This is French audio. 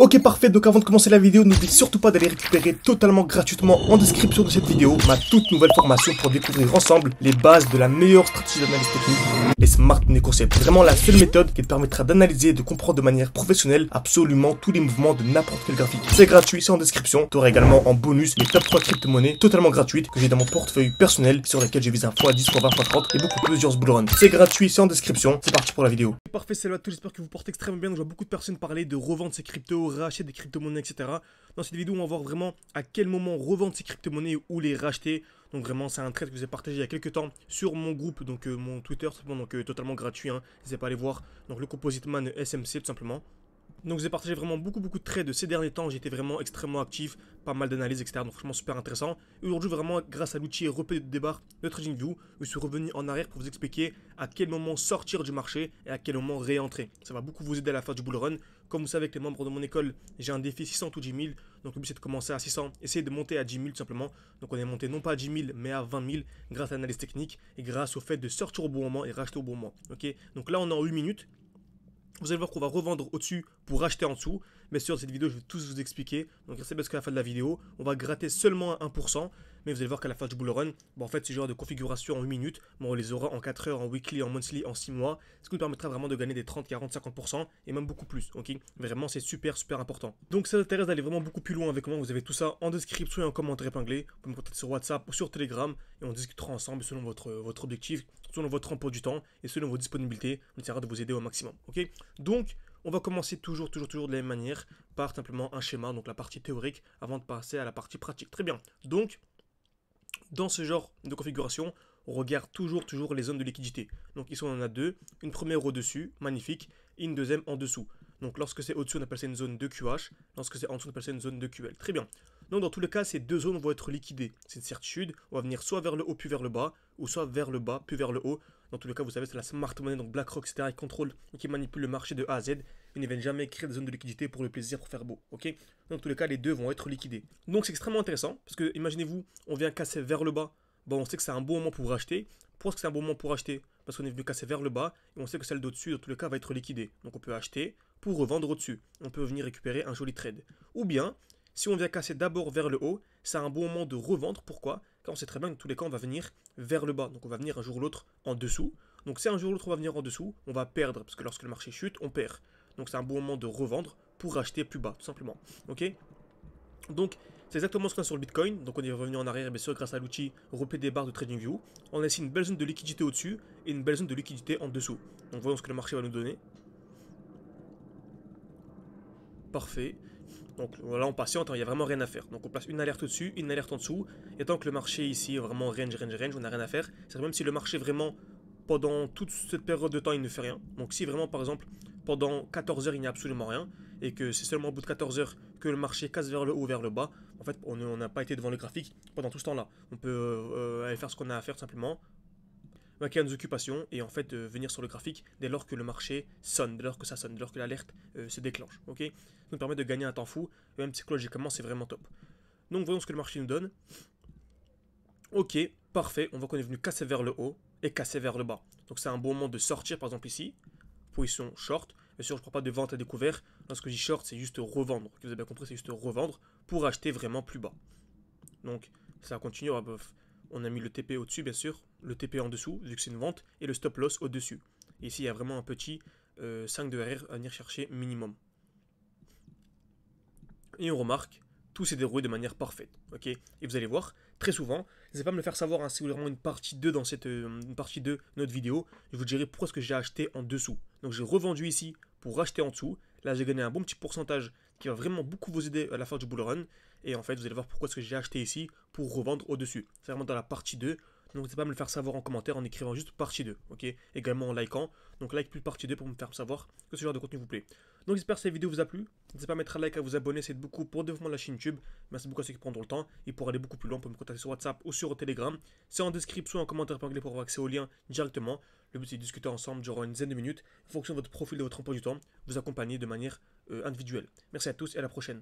Ok parfait, donc avant de commencer la vidéo, n'oublie surtout pas d'aller récupérer totalement gratuitement en description de cette vidéo ma toute nouvelle formation pour découvrir ensemble les bases de la meilleure stratégie d'analyse technique, les Smart Money Concepts. Vraiment la seule méthode qui te permettra d'analyser et de comprendre de manière professionnelle absolument tous les mouvements de n'importe quel graphique. C'est gratuit, c'est en description. Tu auras également en bonus les top 3 crypto-monnaies totalement gratuites que j'ai dans mon portefeuille personnel sur lesquelles je vise un x10, x20, x30 et beaucoup plusieurs bull runs. C'est gratuit, c'est en description. C'est parti pour la vidéo. Parfait, salut à tous, j'espère que vous portez extrêmement bien. Je vois beaucoup de personnes parler de revendre ses cryptos, racheter des crypto-monnaies, etc. Dans cette vidéo, on va voir vraiment à quel moment revendre ces crypto-monnaies ou les racheter. Donc vraiment, c'est un trade que je vous ai partagé il y a quelques temps sur mon groupe, donc mon Twitter, donc totalement gratuit. N'hésitez pas à aller voir. Donc le Composite Man SMC tout simplement. Donc je vous ai partagé vraiment beaucoup de trades de ces derniers temps, j'étais vraiment extrêmement actif, pas mal d'analyses, etc. Donc franchement super intéressant. Et aujourd'hui vraiment grâce à l'outil repli de départ de TradingView, je suis revenu en arrière pour vous expliquer à quel moment sortir du marché et à quel moment réentrer. Ça va beaucoup vous aider à la fin du bull run. Comme vous savez avec les membres de mon école, j'ai un défi 600 ou 10 000. Donc le but c'est de commencer à 600, essayer de monter à 10 000 tout simplement. Donc on est monté non pas à 10 000 mais à 20 000 grâce à l'analyse technique et grâce au fait de sortir au bon moment et racheter au bon moment. Ok, donc là on est en 8 minutes. Vous allez voir qu'on va revendre au-dessus pour racheter en dessous. Mais sur cette vidéo, je vais tous vous expliquer. Donc restez bien jusqu'à la fin de la vidéo. On va gratter seulement à 1%. Mais vous allez voir qu'à la fin du bull run, en fait, ce genre de configuration en 8 minutes, on les aura en 4 heures, en weekly, en monthly, en 6 mois. Ce qui nous permettra vraiment de gagner des 30, 40, 50% et même beaucoup plus. Ok, vraiment, c'est super important. Donc ça vous intéresse d'aller vraiment beaucoup plus loin avec moi. Vous avez tout ça en description et en commentaire épinglé. Vous pouvez me contacter sur WhatsApp ou sur Telegram. Et on discutera ensemble selon votre objectif, selon votre emploi du temps et selon vos disponibilités. On essaiera de vous aider au maximum. Ok, donc on va commencer toujours de la même manière par simplement un schéma, donc la partie théorique, avant de passer à la partie pratique. Très bien. Donc, dans ce genre de configuration, on regarde toujours les zones de liquidité. Donc ici, on en a deux. Une première au-dessus, magnifique, et une deuxième en dessous. Donc lorsque c'est au-dessus, on appelle ça une zone de QH. Lorsque c'est en dessous, on appelle ça une zone de QL. Très bien. Donc dans tous les cas, ces deux zones vont être liquidées. C'est une certitude. On va venir soit vers le haut, puis vers le bas, ou soit vers le bas, puis vers le haut. Dans tous les cas, vous savez, c'est la smart money, donc BlackRock, etc. Ils contrôlent et qui manipulent le marché de A à Z. Ils ne viennent jamais créer des zones de liquidité pour le plaisir, pour faire beau. Ok. Dans tous les cas, les deux vont être liquidés. Donc c'est extrêmement intéressant, parce que imaginez-vous, on vient casser vers le bas. Bon, on sait que c'est un bon moment pour racheter. Pourquoi est-ce que c'est un bon moment pour acheter? Parce qu'on est venu casser vers le bas et on sait que celle d'au-dessus, dans tous les cas, va être liquidée. Donc on peut acheter pour revendre au-dessus. On peut venir récupérer un joli trade. Ou bien, si on vient casser d'abord vers le haut, c'est un bon moment de revendre. Pourquoi? Car on sait très bien que dans tous les cas, on va venir vers le bas. Donc on va venir un jour ou l'autre en dessous. Donc si un jour ou l'autre on va venir en dessous, on va perdre. Parce que lorsque le marché chute, on perd. Donc c'est un bon moment de revendre pour racheter plus bas, tout simplement. Ok? Donc, c'est exactement ce qu'on a sur le Bitcoin. Donc, on est revenu en arrière, bien sûr, grâce à l'outil repli des barres de TradingView. On a ici une belle zone de liquidité au-dessus et une belle zone de liquidité en dessous. Donc, voyons ce que le marché va nous donner. Parfait. Donc, voilà, on patiente, il n'y a vraiment rien à faire. Donc, on place une alerte au-dessus, une alerte en dessous. Et tant que le marché ici est vraiment range, on n'a rien à faire. C'est même si le marché vraiment, pendant toute cette période de temps, il ne fait rien. Donc, si vraiment, par exemple, pendant 14 heures, il n'y a absolument rien, et que c'est seulement au bout de 14 heures que le marché casse vers le haut ou vers le bas, en fait, on n'a pas été devant le graphique pendant tout ce temps-là. On peut aller faire ce qu'on a à faire, tout simplement, vaquer à nos occupations, et en fait, venir sur le graphique dès lors que le marché sonne, dès lors que ça sonne, dès lors que l'alerte se déclenche. Ok, ça nous permet de gagner un temps fou, et même psychologiquement, c'est vraiment top. Donc, voyons ce que le marché nous donne. Ok, parfait, on voit qu'on est venu casser vers le haut et casser vers le bas. Donc, c'est un bon moment de sortir, par exemple ici, position short. Bien sûr, je ne prends pas de vente à découvert. Lorsque je dis short, c'est juste revendre. Vous avez bien compris, c'est juste revendre pour acheter vraiment plus bas. Donc, ça continue. On a mis le TP au-dessus, bien sûr. Le TP en dessous, vu que c'est une vente. Et le stop loss au-dessus. Et ici, il y a vraiment un petit 5 de RR à venir chercher minimum. Et on remarque, tout s'est déroulé de manière parfaite. Ok. Et vous allez voir, très souvent, n'hésitez pas à me le faire savoir si vous voulez vraiment une partie 2 dans une partie 2 de notre vidéo. Je vous dirai pourquoi est-ce que j'ai acheté en dessous. Donc j'ai revendu ici pour racheter en dessous. Là j'ai gagné un bon petit pourcentage qui va vraiment beaucoup vous aider à la fin du bull run. Et en fait vous allez voir pourquoi est-ce que j'ai acheté ici pour revendre au-dessus. C'est vraiment dans la partie 2. Donc n'hésitez pas à me le faire savoir en commentaire en écrivant juste partie 2. Ok. Également en likant. Donc like plus partie 2 pour me faire savoir que ce genre de contenu vous plaît. Donc j'espère que cette vidéo vous a plu. N'hésitez pas à mettre un like, à vous abonner, c'est beaucoup pour le développement de la chaîne YouTube. Merci beaucoup à ceux qui prendront le temps. Et pour aller beaucoup plus loin, vous pouvez me contacter sur WhatsApp ou sur Telegram. C'est en description, en commentaire épinglé pour avoir accès au lien directement. Le but c'est de discuter ensemble durant une dizaine de minutes, en fonction de votre profil, de votre emploi du temps, vous accompagner de manière individuelle. Merci à tous et à la prochaine.